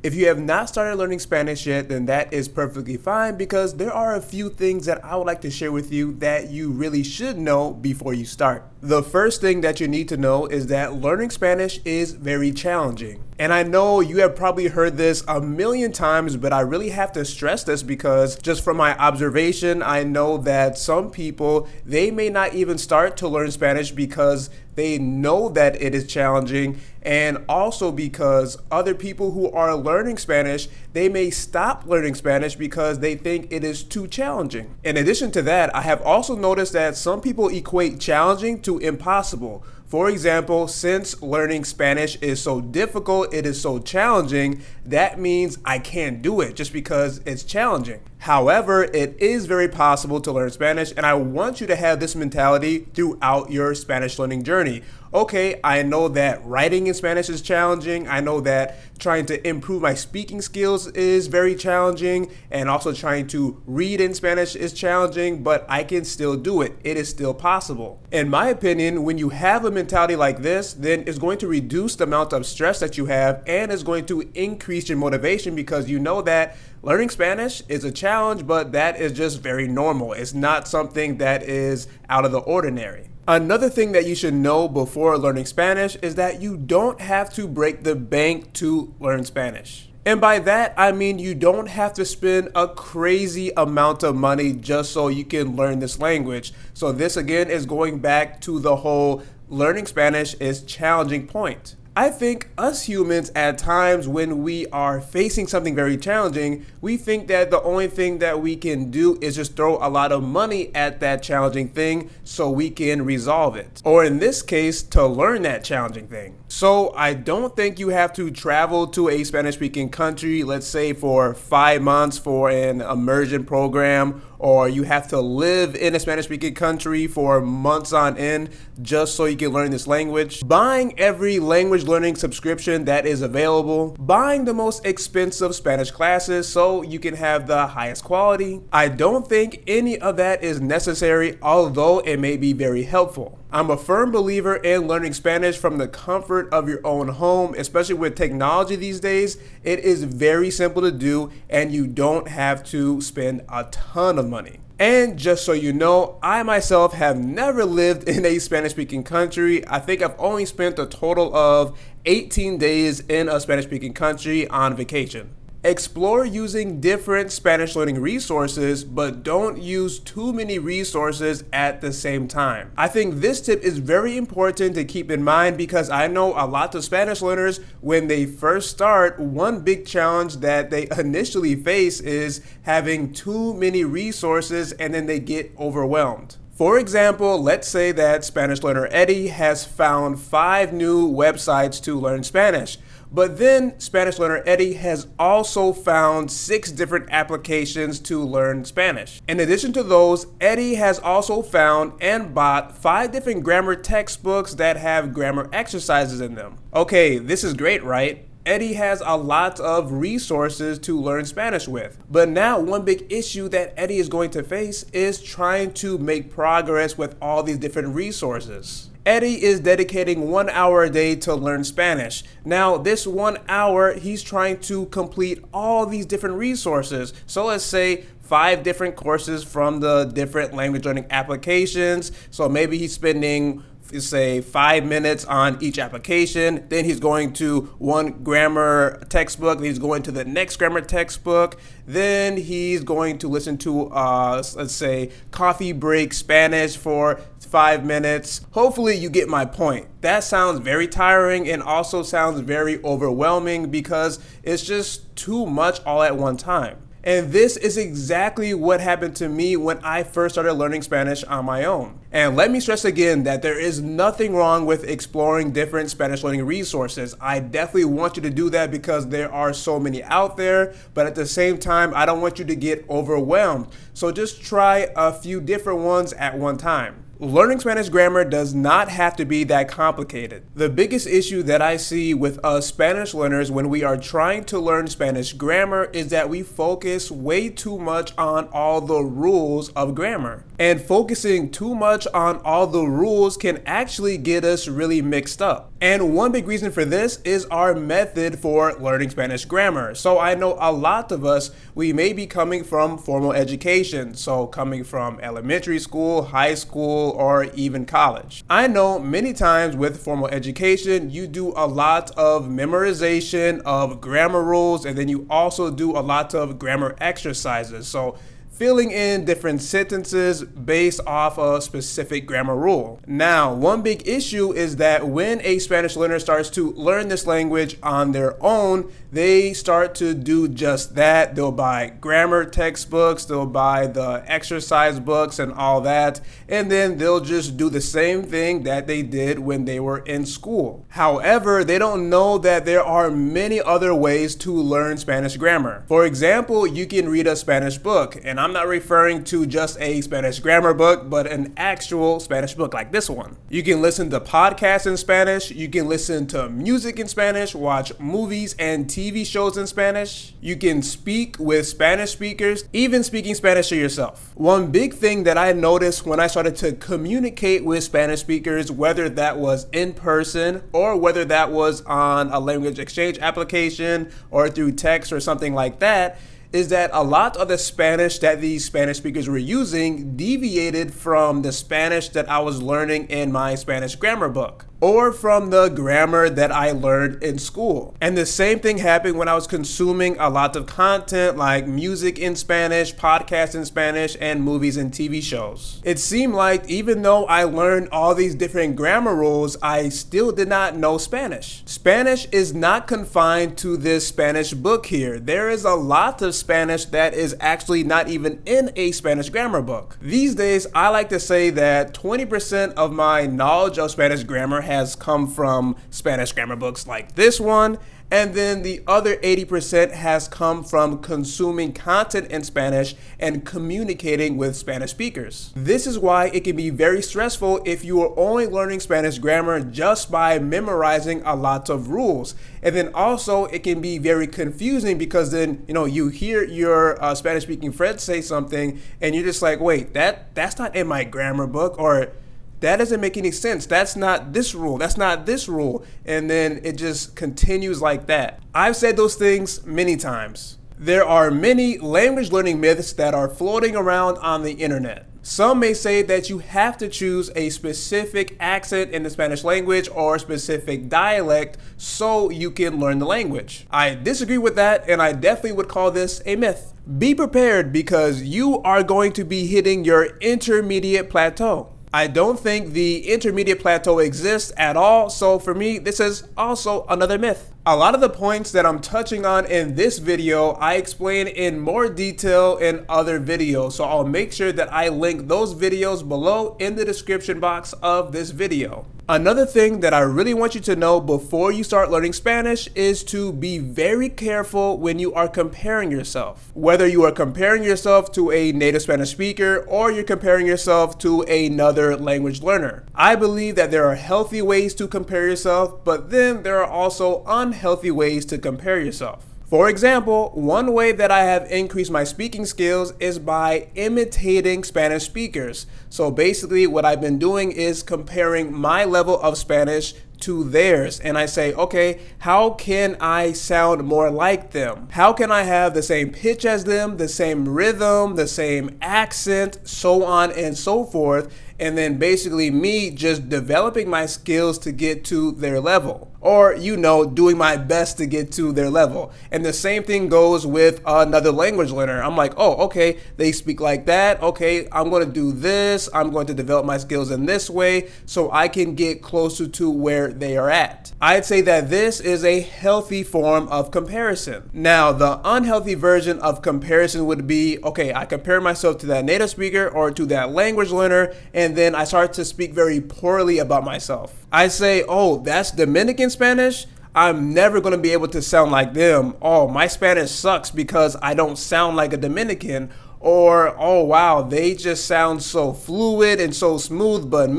If you have not started learning Spanish yet, then that is perfectly fine because there are a few things that I would like to share with you that you really should know before you start. The first thing that you need to know is that learning Spanish is very challenging. And I know you have probably heard this a million times, but I really have to stress this because just from my observation, I know that some people, they may not even start to learn Spanish because they know that it is challenging, and also because other people who are learning Spanish, they may stop learning Spanish because they think it is too challenging. In addition to that, I have also noticed that some people equate challenging to impossible. For example, since learning Spanish is so difficult, it is so challenging, that means I can't do it just because it's challenging. However, it is very possible to learn Spanish, and I want you to have this mentality throughout your Spanish learning journey. Okay, I know that writing in Spanish is challenging. I know that trying to improve my speaking skills is very challenging, and also trying to read in Spanish is challenging, but I can still do it. It is still possible. In my opinion, when you have a mentality like this, then it's going to reduce the amount of stress that you have, and it's going to increase your motivation because you know that learning Spanish is a challenge, but that is just very normal. It's not something that is out of the ordinary. Another thing that you should know before learning Spanish is that you don't have to break the bank to learn Spanish. And by that, I mean you don't have to spend a crazy amount of money just so you can learn this language. So this again is going back to the whole learning Spanish is challenging point. I think us humans at times when we are facing something very challenging, we think that the only thing that we can do is just throw a lot of money at that challenging thing so we can resolve it. Or in this case, to learn that challenging thing. So I don't think you have to travel to a Spanish-speaking country, let's say for 5 months for an immersion program, or you have to live in a Spanish-speaking country for months on end just so you can learn this language. Buying every language learning subscription that is available, buying the most expensive Spanish classes so you can have the highest quality. I don't think any of that is necessary, although it may be very helpful. I'm a firm believer in learning Spanish from the comfort of your own home, especially with technology these days. It is very simple to do and you don't have to spend a ton of money. And just so you know, I myself have never lived in a Spanish-speaking country. I think I've only spent a total of 18 days in a Spanish-speaking country on vacation. Explore using different Spanish learning resources, but don't use too many resources at the same time. I think this tip is very important to keep in mind because I know a lot of Spanish learners, when they first start, one big challenge that they initially face is having too many resources and then they get overwhelmed. For example, let's say that Spanish learner Eddie has found 5 new websites to learn Spanish. But then Spanish learner Eddie has also found 6 different applications to learn Spanish. In addition to those, Eddie has also found and bought 5 different grammar textbooks that have grammar exercises in them. Okay, this is great, right? Eddie has a lot of resources to learn Spanish with. But now one big issue that Eddie is going to face is trying to make progress with all these different resources. Eddie is dedicating 1 hour a day to learn Spanish. Now, this 1 hour, he's trying to complete all these different resources. So let's say 5 different courses from the different language learning applications. So maybe he's spending, say, 5 minutes on each application. Then he's going to one grammar textbook. Then he's going to the next grammar textbook. Then he's going to listen to, let's say, coffee break Spanish for 5 minutes. Hopefully you get my point. That sounds very tiring and also sounds very overwhelming because it's just too much all at one time. And this is exactly what happened to me when I first started learning Spanish on my own. And let me stress again that there is nothing wrong with exploring different Spanish learning resources. I definitely want you to do that because there are so many out there, but at the same time, I don't want you to get overwhelmed. So just try a few different ones at one time. Learning Spanish grammar does not have to be that complicated. The biggest issue that I see with us Spanish learners when we are trying to learn Spanish grammar is that we focus way too much on all the rules of grammar. And focusing too much on all the rules can actually get us really mixed up. And one big reason for this is our method for learning Spanish grammar. So I know a lot of us, we may be coming from formal education, so coming from elementary school, high school, or even college. I know many times with formal education, you do a lot of memorization of grammar rules, and then you also do a lot of grammar exercises. So filling in different sentences based off a specific grammar rule. Now, one big issue is that when a Spanish learner starts to learn this language on their own, they start to do just that. They'll buy grammar textbooks, they'll buy the exercise books and all that, and then they'll just do the same thing that they did when they were in school. However, they don't know that there are many other ways to learn Spanish grammar. For example, you can read a Spanish book, and I'm not referring to just a Spanish grammar book, but an actual Spanish book like this one. You can listen to podcasts in Spanish, you can listen to music in Spanish, watch movies and TV shows in Spanish. You can speak with Spanish speakers, even speaking Spanish to yourself. One big thing that I noticed when I started to communicate with Spanish speakers, whether that was in person or whether that was on a language exchange application or through text or something like that, is that a lot of the Spanish that these Spanish speakers were using deviated from the Spanish that I was learning in my Spanish grammar book, or from the grammar that I learned in school. And the same thing happened when I was consuming a lot of content like music in Spanish, podcasts in Spanish, and movies and TV shows. It seemed like even though I learned all these different grammar rules, I still did not know Spanish. Spanish is not confined to this Spanish book here. There is a lot of Spanish that is actually not even in a Spanish grammar book. These days, I like to say that 20% of my knowledge of Spanish grammar has come from Spanish grammar books like this one, and then the other 80% has come from consuming content in Spanish and communicating with Spanish speakers. This is why it can be very stressful if you are only learning Spanish grammar just by memorizing a lot of rules. And then also it can be very confusing because then, you hear your Spanish speaking friend say something and you're just like, wait, that's not in my grammar book, or that doesn't make any sense. That's not this rule. That's not this rule. And then it just continues like that. I've said those things many times. There are many language learning myths that are floating around on the internet. Some may say that you have to choose a specific accent in the Spanish language or a specific dialect so you can learn the language. I disagree with that, and I definitely would call this a myth. Be prepared because you are going to be hitting your intermediate plateau. I don't think the intermediate plateau exists at all, so for me, this is also another myth. A lot of the points that I'm touching on in this video, I explain in more detail in other videos, so I'll make sure that I link those videos below in the description box of this video. Another thing that I really want you to know before you start learning Spanish is to be very careful when you are comparing yourself. Whether you are comparing yourself to a native Spanish speaker or you're comparing yourself to another language learner. I believe that there are healthy ways to compare yourself, but then there are also unhealthy ways to compare yourself. For example, one way that I have increased my speaking skills is by imitating Spanish speakers. So basically what I've been doing is comparing my level of Spanish to theirs, and I say, okay, how can I sound more like them? How can I have the same pitch as them, the same rhythm, the same accent, so on and so forth, and then basically me just developing my skills to get to their level, or doing my best to get to their level. And the same thing goes with another language learner. I'm like, oh, okay, they speak like that, okay, I'm going to do this, I'm going to develop my skills in this way so I can get closer to where they are at. I'd say that this is a healthy form of comparison. Now, the unhealthy version of comparison would be, okay, I compare myself to that native speaker or to that language learner, and then I start to speak very poorly about myself. I say, oh, that's Dominican Spanish? I'm never going to be able to sound like them. Oh, my Spanish sucks because I don't sound like a Dominican. Or, oh wow, they just sound so fluid and so smooth, but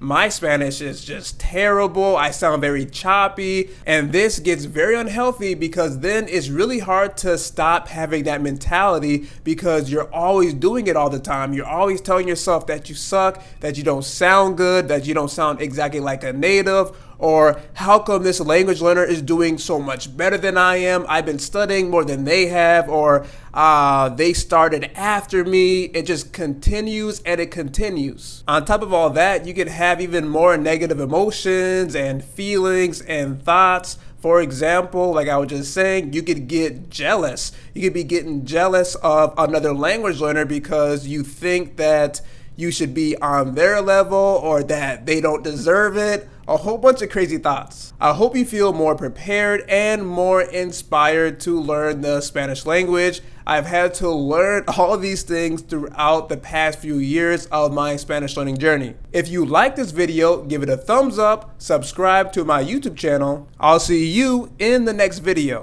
my Spanish is just terrible. I sound very choppy, and this gets very unhealthy because then it's really hard to stop having that mentality because you're always doing it all the time. You're always telling yourself that you suck, that you don't sound good, that you don't sound exactly like a native, or how come this language learner is doing so much better than I am? I've been studying more than they have, or they started after me. It just continues and it continues. On top of all that, you could have even more negative emotions and feelings and thoughts. For example, like I was just saying, you could get jealous. You could be getting jealous of another language learner because you think that you should be on their level or that they don't deserve it. A whole bunch of crazy thoughts. I hope you feel more prepared and more inspired to learn the Spanish language. I've had to learn all of these things throughout the past few years of my Spanish learning journey. If you like this video, give it a thumbs up, subscribe to my YouTube channel. I'll see you in the next video.